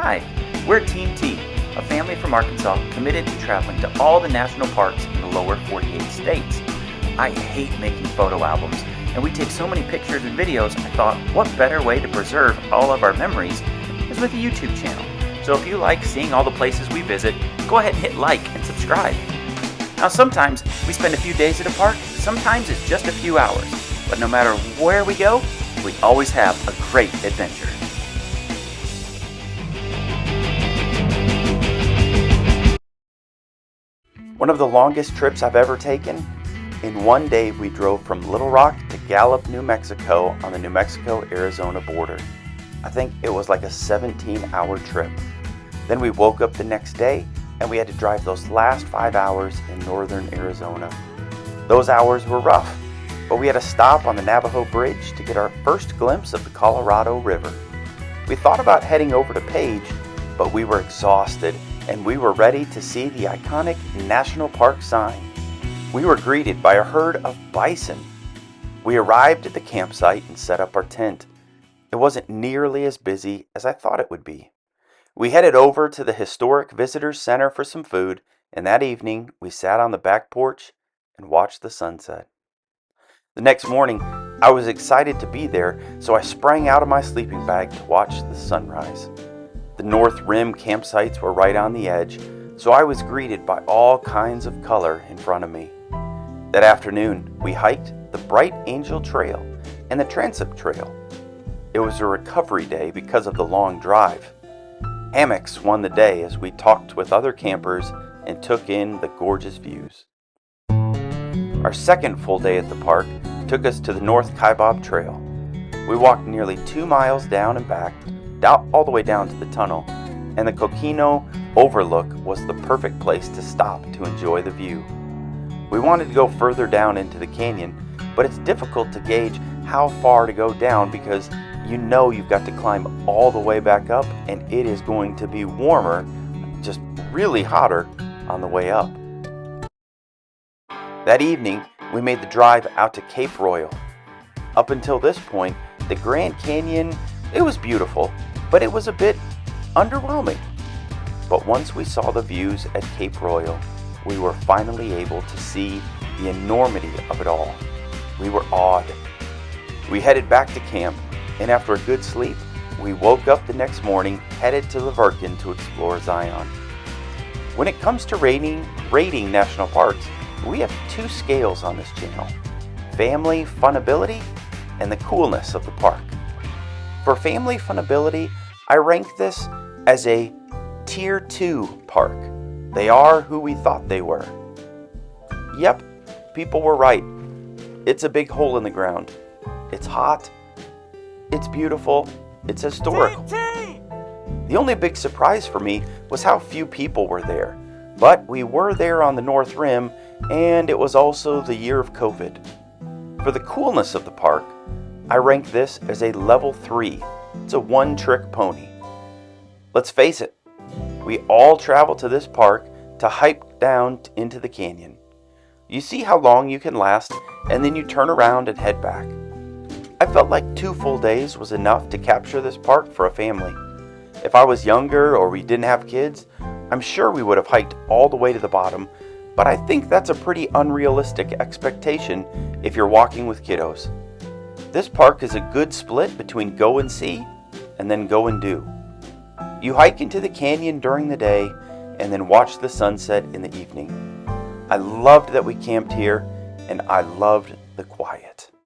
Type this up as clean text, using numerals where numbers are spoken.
Hi, we're Team T, a family from Arkansas committed to traveling to all the national parks in the lower 48 states. I hate making photo albums, and we take so many pictures and videos, I thought, what better way to preserve all of our memories is with a YouTube channel. So if you like seeing all the places we visit, go ahead and hit like and subscribe. Now sometimes we spend a few days at a park, sometimes it's just a few hours, but no matter where we go, we always have a great adventure. One of the longest trips I've ever taken. In one day we drove from Little Rock to Gallup, New Mexico on the New Mexico-Arizona border. I think it was like a 17-hour trip. Then we woke up the next day and we had to drive those last 5 hours in northern Arizona. Those hours were rough, but we had to stop on the Navajo Bridge to get our first glimpse of the Colorado River. We thought about heading over to Page, but we were exhausted and we were ready to see the iconic National Park sign. We were greeted by a herd of bison. We arrived at the campsite and set up our tent. It wasn't nearly as busy as I thought it would be. We headed over to the Historic Visitors Center for some food, and that evening we sat on the back porch and watched the sunset. The next morning, I was excited to be there, so I sprang out of my sleeping bag to watch the sunrise. The North Rim campsites were right on the edge, so I was greeted by all kinds of color in front of me. That afternoon, we hiked the Bright Angel Trail and the Transept Trail. It was a recovery day because of the long drive. Hammocks won the day as we talked with other campers and took in the gorgeous views. Our second full day at the park took us to the North Kaibab Trail. We walked nearly 2 miles down and back, all the way down to the tunnel, and the Coquino Overlook was the perfect place to stop to enjoy the view. We wanted to go further down into the canyon, but it's difficult to gauge how far to go down because you know you've got to climb all the way back up, and it is going to be warmer, just really hotter on the way up. That evening, we made the drive out to Cape Royal. Up until this point, the Grand Canyon, it was beautiful, but it was a bit underwhelming. But once we saw the views at Cape Royal, we were finally able to see the enormity of it all. We were awed. We headed back to camp, and after a good sleep, we woke up the next morning, headed to the Virgin to explore Zion. When it comes to rating national parks, we have 2 scales on this channel: family funability and the coolness of the park. For family funability, I rank this as a Tier 2 park. They are who we thought they were. Yep, people were right. It's a big hole in the ground. It's hot. It's beautiful. It's historical. The only big surprise for me was how few people were there. But we were there on the North Rim, and it was also the year of COVID. For the coolness of the park, I rank this as a level 3. It's a one-trick pony. Let's face it, we all travel to this park to hike down into the canyon. You see how long you can last, and then you turn around and head back. I felt like 2 full days was enough to capture this park for a family. If I was younger or we didn't have kids, I'm sure we would have hiked all the way to the bottom, but I think that's a pretty unrealistic expectation if you're walking with kiddos. This park is a good split between go and see and then go and do. You hike into the canyon during the day and then watch the sunset in the evening. I loved that we camped here, and I loved the quiet.